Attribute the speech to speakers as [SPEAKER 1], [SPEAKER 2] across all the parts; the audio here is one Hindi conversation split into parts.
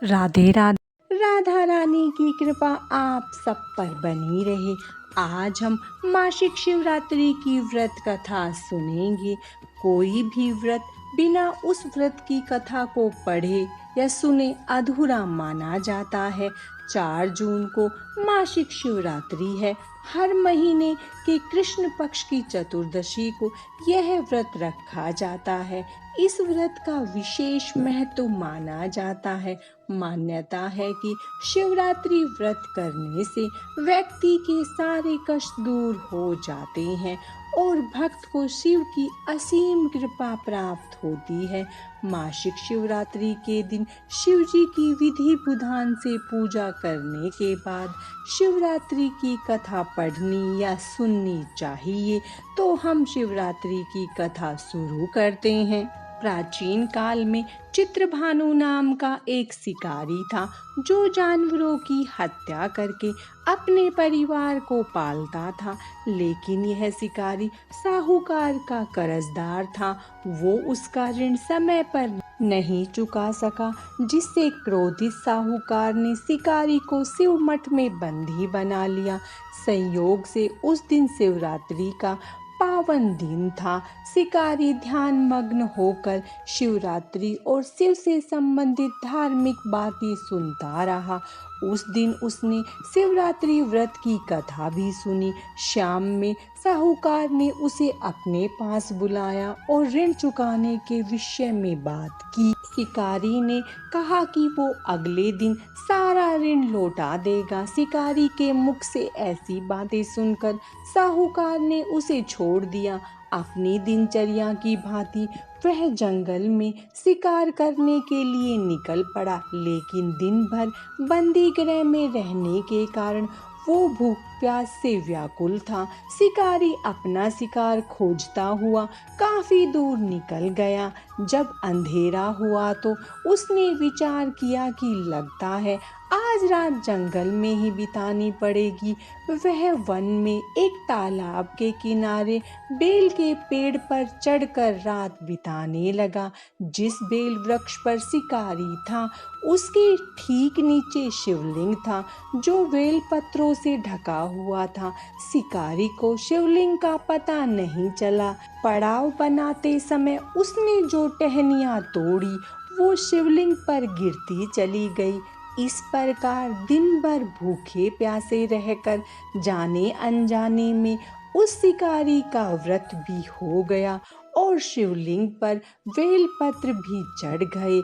[SPEAKER 1] राधे राधे। राधा रानी की कृपा आप सब पर बनी रहे। आज हम मासिक शिवरात्रि की व्रत कथा सुनेंगे। कोई भी व्रत बिना उस व्रत की कथा को पढ़े या सुने अधूरा माना जाता है। 4 जून को मासिक शिवरात्रि है। हर महीने के कृष्ण पक्ष की चतुर्दशी को यह व्रत रखा जाता है। इस व्रत का विशेष महत्व माना जाता है। मान्यता है कि शिवरात्रि व्रत करने से व्यक्ति के सारे कष्ट दूर हो जाते हैं और भक्त को शिव की असीम कृपा प्राप्त होती है। मासिक शिवरात्रि के दिन शिव जी की विधि विधान से पूजा करने के बाद शिवरात्रि की कथा पढ़नी या सुननी चाहिए। तो हम शिवरात्रि की कथा शुरू करते हैं। प्राचीन काल में चित्रभानु नाम का एक शिकारी था जो जानवरों की हत्या करके अपने परिवार को पालता था। लेकिन यह शिकारी साहूकार का कर्जदार था। वो उसका ऋण समय पर नहीं चुका सका, जिससे क्रोधित साहूकार ने शिकारी को शिव मठ में बंदी बना लिया। संयोग से उस दिन शिवरात्रि का पावन दिन था। शिकारी ध्यान मग्न होकर शिवरात्रि और शिव से संबंधित धार्मिक बातें सुनता रहा। उस दिन उसने शिवरात्रि व्रत की कथा भी सुनी। शाम में साहूकार ने उसे अपने पास बुलाया और ऋण चुकाने के विषय में बात की। शिकारी ने कहा कि वो अगले दिन सारा ऋण लौटा देगा। शिकारी के मुख से ऐसी बातें सुनकर साहूकार ने उसे छोड़ दिया। अपनी दिनचर्या की भांति वह जंगल में शिकार करने के लिए निकल पड़ा। लेकिन दिन भर बंदी गृह में रहने के कारण वो भूख प्यास से व्याकुल था। शिकारी अपना शिकार खोजता हुआ काफी दूर निकल गया। जब अंधेरा हुआ तो उसने विचार किया कि लगता है आज रात जंगल में ही बितानी पड़ेगी। वह वन में एक तालाब के किनारे बेल के पेड़ पर चढ़कर रात बिताने लगा। जिस बेल वृक्ष पर शिकारी था उसके ठीक नीचे शिवलिंग था जो बेल पत्रों से ढका हुआ था। शिकारी को शिवलिंग का पता नहीं चला। पड़ाव बनाते समय उसने जो टहनियाँ तोड़ी वो शिवलिंग पर गिरती चली गई। इस प्रकार दिन भर भूखे प्यासे रहकर जाने अनजाने में उस शिकारी का व्रत भी हो गया और शिवलिंग पर बेलपत्र भी चढ़ गए।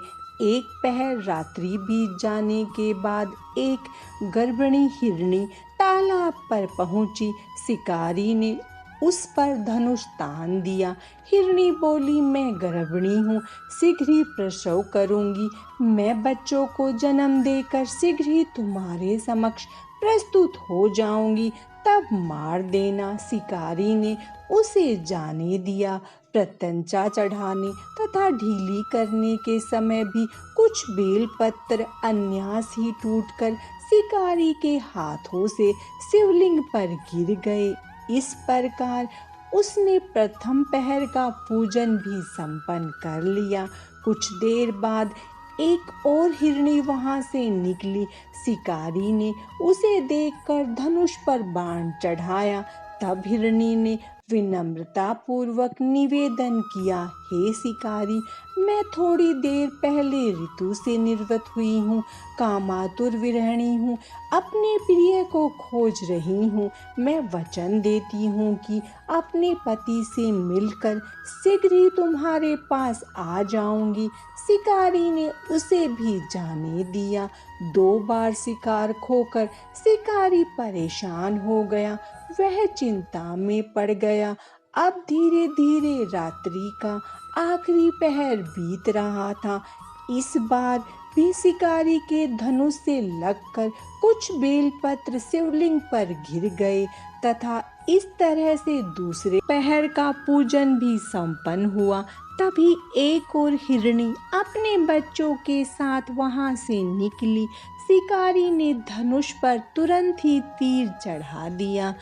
[SPEAKER 1] एक पहर रात्रि बीत जाने के बाद एक गर्भिणी हिरनी तालाब पर पहुंची। शिकारी ने उस पर धनुष तान दिया। हिरनी बोली, मैं गर्भिणी हूँ, शीघ्र ही प्रसव करूंगी। मैं बच्चों को जन्म देकर शीघ्र ही तुम्हारे समक्ष प्रस्तुत हो जाऊंगी, तब मार देना। शिकारी ने उसे जाने दिया। प्रत्यंचा चढ़ाने तथा ढीली करने के समय भी कुछ बेलपत्र अन्यास ही टूटकर शिकारी के हाथों से शिवलिंग पर गिर गए। इस प्रकार उसने प्रथम पहर का पूजन भी संपन्न कर लिया। कुछ देर बाद एक और हिरनी वहां से निकली। शिकारी ने उसे देखकर धनुष पर बाण चढ़ाया। तब हिरनी ने विनम्रता पूर्वक निवेदन किया, हे शिकारी, मैं थोड़ी देर पहले ऋतु से निर्गत हुई हूँ, कामातुर विरहिणी हूँ, अपने प्रिय को खोज रही हूँ। मैं वचन देती हूँ कि अपने पति से मिलकर शीघ्र ही तुम्हारे पास आ जाऊंगी। शिकारी ने उसे भी जाने दिया। 2 बार शिकार खोकर शिकारी परेशान हो गया। वह चिंता में पड़ गया। अब धीरे धीरे रात्रि का आखिरी पहर बीत रहा था। इस बार भी शिकारी के धनुष से लगकर कुछ बेलपत्र शिवलिंग पर गिर गए तथा इस तरह से दूसरे पहर का पूजन भी संपन्न हुआ। तभी एक और हिरनी अपने बच्चों के साथ वहां से निकली। शिकारी ने धनुष पर तुरंत ही तीर चढ़ा दिया।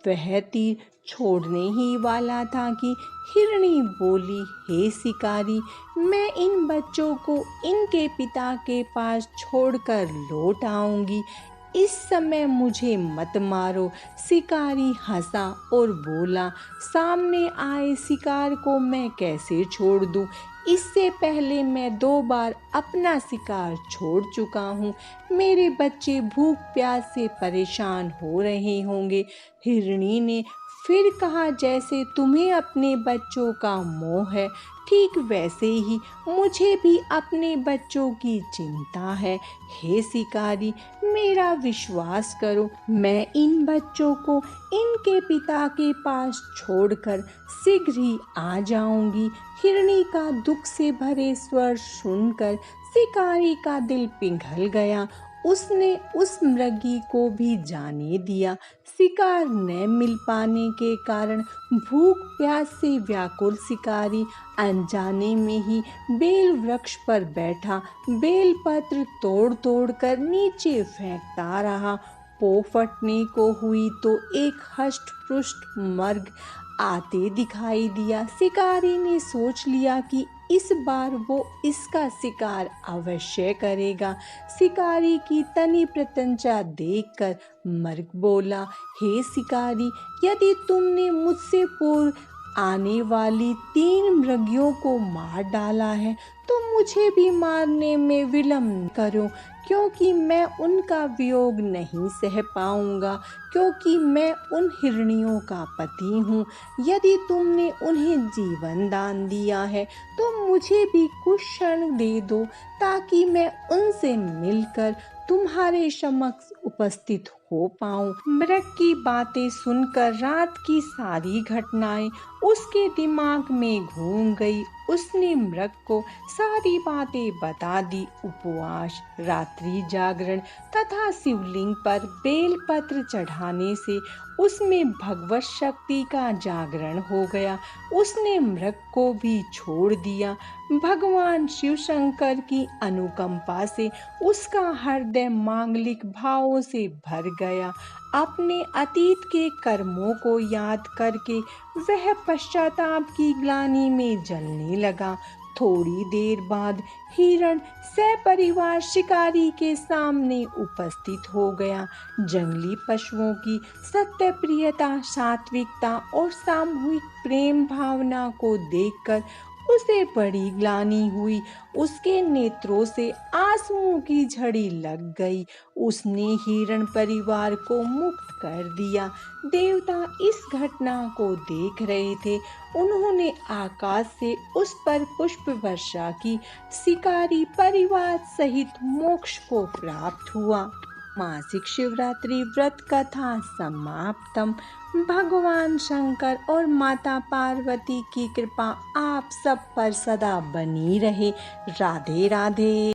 [SPEAKER 1] वह तीर छोड़ने ही वाला था कि हिरणी बोली, हे शिकारी, मैं इन बच्चों को इनके पिता के पास छोड़कर लौट आऊंगी। इस समय मुझे मत मारो। शिकारी हंसा और बोला, सामने आए शिकार को मैं कैसे छोड़ दूं? इससे पहले मैं 2 बार अपना शिकार छोड़ चुका हूँ। मेरे बच्चे भूख प्यास से परेशान हो रहे होंगे। हिरणी ने फिर कहा, जैसे तुम्हें अपने बच्चों का मोह है, ठीक वैसे ही मुझे भी अपने बच्चों की चिंता है। हे शिकारी, मेरा विश्वास करो, मैं इन बच्चों को इनके पिता के पास छोड़कर शीघ्र ही आ जाऊंगी। हिरणी का दुख से भरे स्वर सुनकर शिकारी का दिल पिघल गया। उसने उस मृगी को भी जाने दिया। शिकार न मिल पाने के कारण भूख प्यास से व्याकुल शिकारी अनजाने में ही बेल वृक्ष पर बैठा बेल पत्र तोड़ तोड़ कर नीचे फेंकता रहा। पो फटने को हुई तो एक हष्ट पुष्ट मर्ग आते दिखाई दिया। शिकारी ने सोच लिया कि इस बार वो इसका शिकार अवश्य करेगा। शिकारी की तनी प्रत्यंचा देखकर मर्ग बोला, हे शिकारी, यदि तुमने मुझसे पूर्व आने वाली 3 मृगियों को मार डाला है तो मुझे भी मारने में विलंब करो, क्योंकि मैं उनका वियोग नहीं सह पाऊंगा, क्योंकि मैं उन हिरनियों का पति हूँ। यदि तुमने उन्हें जीवन दान दिया है तो मुझे भी कुछ क्षण दे दो, ताकि मैं उनसे मिलकर तुम्हारे समक्ष उपस्थित हो पाऊं। मृग की बातें सुनकर रात की सारी घटनाएं उसके दिमाग में घूम गई। उसने मृग को सारी बातें बता दी। उपवास, रात्रि जागरण तथा शिवलिंग पर बेलपत्र चढ़ाने से उसमें भगवत शक्ति का जागरण हो गया। उसने मृग को भी छोड़ दिया। भगवान शिव शंकर की अनुकंपा से उसका हृदय मांगलिक भावों से भर गया। अपने अतीत के कर्मों को याद करके वह पश्चाताप की ग्लानि में जलने लगा। थोड़ी देर बाद हिरण सपरिवार शिकारी के सामने उपस्थित हो गया। जंगली पशुओं की सत्य प्रियता, सात्विकता और सामूहिक प्रेम भावना को देखकर उसे बड़ी ग्लानि हुई। उसके नेत्रों से आंसुओं की झड़ी लग गई। उसने हिरण परिवार को मुक्त कर दिया। देवता इस घटना को देख रहे थे। उन्होंने आकाश से उस पर पुष्प वर्षा की। शिकारी परिवार सहित मोक्ष को प्राप्त हुआ। मासिक शिवरात्रि व्रत कथा समाप्तम। भगवान शंकर और माता पार्वती की कृपा आप सब पर सदा बनी रहे। राधे राधे।